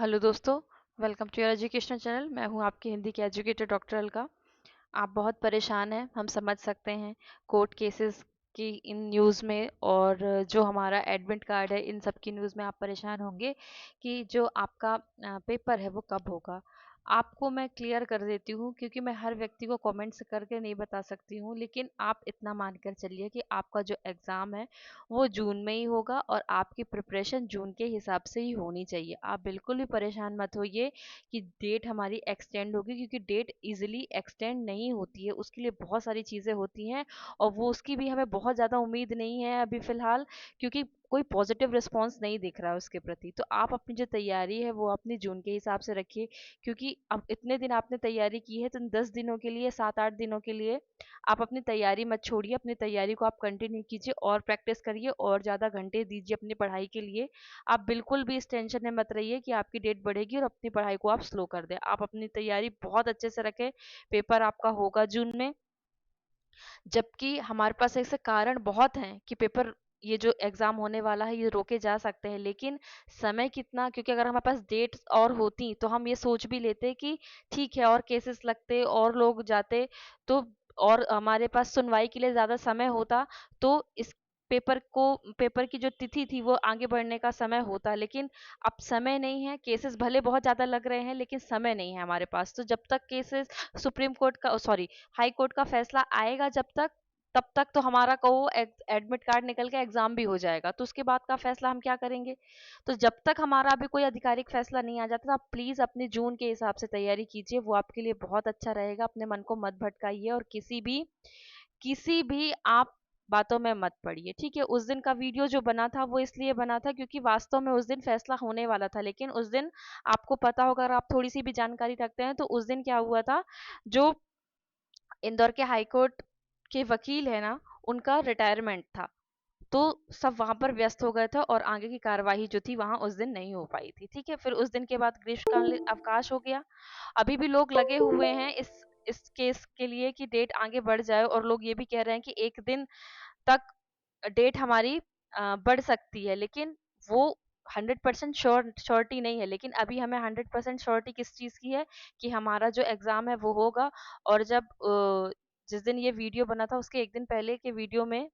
Hello दोस्तों, welcome to your educational channel. मैं हूं आपकी हिंदी के एजुकेटर डॉक्टर अलका। आप बहुत परेशान हैं, हम समझ सकते हैं। कोर्ट केसेस की इन न्यूज़ में और जो हमारा एडमिट कार्ड है इन सब की न्यूज़ में आप परेशान होंगे कि जो आपका पेपर है वो कब होगा। आपको मैं क्लियर कर देती हूँ, क्योंकि मैं हर व्यक्ति को कमेंट्स करके नहीं बता सकती हूँ, लेकिन आप इतना मान कर चलिए कि आपका जो एग्ज़ाम है वो जून में ही होगा और आपकी प्रिपरेशन जून के हिसाब से ही होनी चाहिए। आप बिल्कुल भी परेशान मत होइए कि डेट हमारी एक्सटेंड होगी, क्योंकि डेट इजीली एक्सटेंड नहीं होती है। उसके लिए बहुत सारी चीज़ें होती हैं और वो उसकी भी हमें बहुत ज़्यादा उम्मीद नहीं है अभी फ़िलहाल, क्योंकि कोई पॉजिटिव रिस्पॉन्स नहीं दिख रहा है उसके प्रति। तो आप अपनी जो तैयारी है वो अपनी जून के हिसाब से रखिए, क्योंकि अब इतने दिन आपने तैयारी की है तो इन 10 दिनों के लिए, 7-8 दिनों के लिए आप अपनी तैयारी मत छोड़िए। अपनी तैयारी को आप कंटिन्यू कीजिए और प्रैक्टिस करिए और ज़्यादा घंटे दीजिए अपनी पढ़ाई के लिए। आप बिल्कुल भी इस टेंशन में मत रहिए कि आपकी डेट बढ़ेगी और अपनी पढ़ाई को आप स्लो कर दें। आप अपनी तैयारी बहुत अच्छे से रखें। पेपर आपका होगा जून में, जबकि हमारे पास ऐसे कारण बहुत हैं कि पेपर, ये जो एग्जाम होने वाला है ये रोके जा सकते हैं, लेकिन समय कितना, क्योंकि अगर हमारे पास डेट्स और होती तो हम ये सोच भी लेते कि ठीक है और केसेस लगते और लोग जाते, तो और हमारे पास सुनवाई के लिए ज़्यादा समय होता, तो इस पेपर की जो तिथि थी वो आगे बढ़ने का समय होता। लेकिन अब समय नहीं है, केसेस भले बहुत ज़्यादा लग रहे हैं लेकिन समय नहीं है हमारे पास। तो जब तक केसेस सुप्रीम कोर्ट का, सॉरी, हाई कोर्ट का फैसला आएगा जब तक, तब तक तो हमारा को एडमिट कार्ड निकल के एग्जाम भी हो जाएगा। तो उसके बाद का फैसला हम क्या करेंगे? तो जब तक हमारा अभी कोई आधिकारिक फैसला नहीं आ जाता, तो आप प्लीज अपनी जून के हिसाब से तैयारी कीजिए, वो आपके लिए बहुत अच्छा रहेगा। अपने मन को मत भटकाइए और किसी भी आप बातों में मत पड़िए, ठीक है? उस दिन का वीडियो जो बना था वो इसलिए बना था क्योंकि वास्तव में उस दिन फैसला होने वाला था, लेकिन उस दिन आपको पता होगा, अगर आप थोड़ी सी भी जानकारी रखते हैं, तो उस दिन क्या हुआ था, जो इंदौर के हाई कोर्ट के वकील है ना, उनका रिटायरमेंट था। तो सब वहां पर व्यस्त हो गए थे और आगे की कार्यवाही जो थी वहां उस दिन नहीं हो पाई थी, ठीक है? फिर उस दिन के बाद ग्रीष्मकालीन अवकाश हो गया। अभी भी लोग लगे हुए हैं इस केस के लिए कि डेट आगे बढ़ जाए, और लोग ये भी कह रहे हैं कि एक दिन तक डेट हमारी बढ़ सकती है, लेकिन वो 100% श्योरिटी नहीं है। लेकिन अभी हमें 100% श्योरिटी किस चीज़ की है कि हमारा जो एग्ज़ाम है वो होगा। और जब जिस दिन ये वीडियो बना था उसके एक दिन पहले के वीडियो में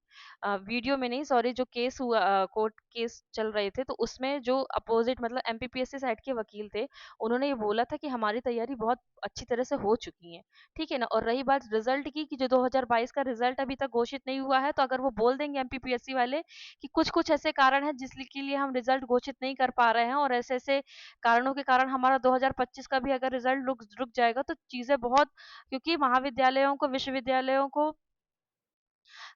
नहीं, सॉरी, जो केस हुआ, कोर्ट केस चल रहे थे, तो उसमें जो अपोजिट, मतलब एमपीपीएससी साइड के वकील थे, उन्होंने ये बोला था कि हमारी तैयारी बहुत अच्छी तरह से हो चुकी है, ठीक है ना? और रही बात रिजल्ट की, कि जो 2022 का रिजल्ट अभी तक घोषित नहीं हुआ है, तो अगर वो बोल देंगे एमपीपीएससी वाले कि कुछ कुछ ऐसे कारण हैं जिसके लिए हम रिजल्ट घोषित नहीं कर पा रहे हैं, और ऐसे ऐसे कारणों के कारण हमारा 2025 का भी अगर रिजल्ट रुक रुक जाएगा, तो चीजें बहुत, क्योंकि महाविद्यालयों को, विश्वविद्यालयों को,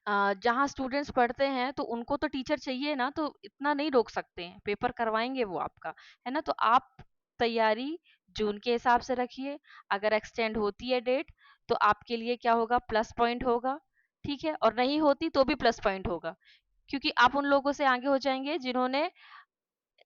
जहाँ स्टूडेंट्स पढ़ते हैं, तो उनको तो टीचर चाहिए ना, तो इतना नहीं रोक सकते हैं, पेपर करवाएंगे वो आपका, है ना? तो आप तैयारी जून के हिसाब से रखिए। अगर एक्सटेंड होती है डेट, तो आपके लिए क्या होगा, प्लस पॉइंट होगा, ठीक है? और नहीं होती तो भी प्लस पॉइंट होगा, क्योंकि आप उन लोगों से आगे हो जाएंगे जिन्होंने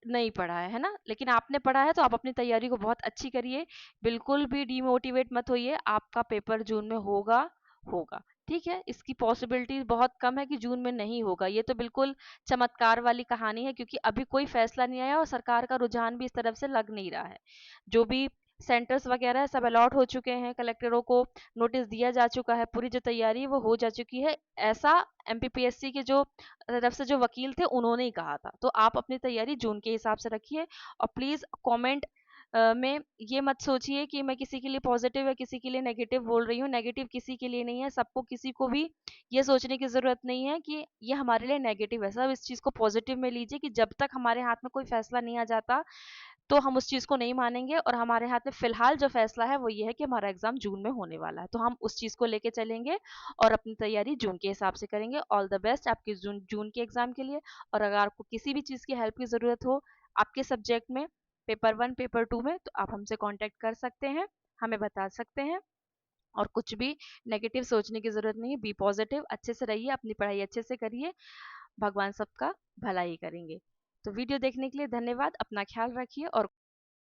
नहीं पढ़ा है ना? लेकिन आपने पढ़ा है, तो आप अपनी तैयारी को बहुत अच्छी करिए। बिल्कुल भी डिमोटिवेट मत होइए, आपका पेपर जून में होगा, होगा, ठीक है? इसकी पॉसिबिलिटी बहुत कम है कि जून में नहीं होगा। ये तो बिल्कुल चमत्कार वाली कहानी है, क्योंकि अभी कोई फैसला नहीं आया और सरकार का रुझान भी इस तरफ से लग नहीं रहा है। जो भी सेंटर्स वगैरह है सब अलॉट हो चुके हैं, कलेक्टरों को नोटिस दिया जा चुका है, पूरी जो तैयारी है वो हो जा चुकी है, ऐसा एमपीपीएससी के जो तरफ से जो वकील थे उन्होंने ही कहा था। तो आप अपनी तैयारी जून के हिसाब से रखिए। और प्लीज कमेंट में ये मत सोचिए कि मैं किसी के लिए पॉजिटिव या किसी के लिए नेगेटिव बोल रही हूँ। नेगेटिव किसी के लिए नहीं है, सबको, किसी को भी ये सोचने की जरूरत नहीं है कि ये हमारे लिए नेगेटिव है। सब इस चीज को पॉजिटिव में लीजिए कि जब तक हमारे हाथ में कोई फैसला नहीं आ जाता, तो हम उस चीज को नहीं मानेंगे। और हमारे हाथ में फिलहाल जो फैसला है वो ये है कि हमारा एग्जाम जून में होने वाला है, तो हम उस चीज को लेके चलेंगे और अपनी तैयारी जून के हिसाब से करेंगे। ऑल द बेस्ट आपके जून के एग्जाम के लिए। और अगर आपको किसी भी चीज की हेल्प की जरूरत हो आपके सब्जेक्ट में, पेपर 1 पेपर 2 में, तो आप हमसे कांटेक्ट कर सकते हैं, हमें बता सकते हैं। और कुछ भी नेगेटिव सोचने की जरूरत नहीं है, बी पॉजिटिव, अच्छे से रहिए, अपनी पढ़ाई अच्छे से करिए, भगवान सबका भला ही करेंगे। तो वीडियो देखने के लिए धन्यवाद, अपना ख्याल रखिए और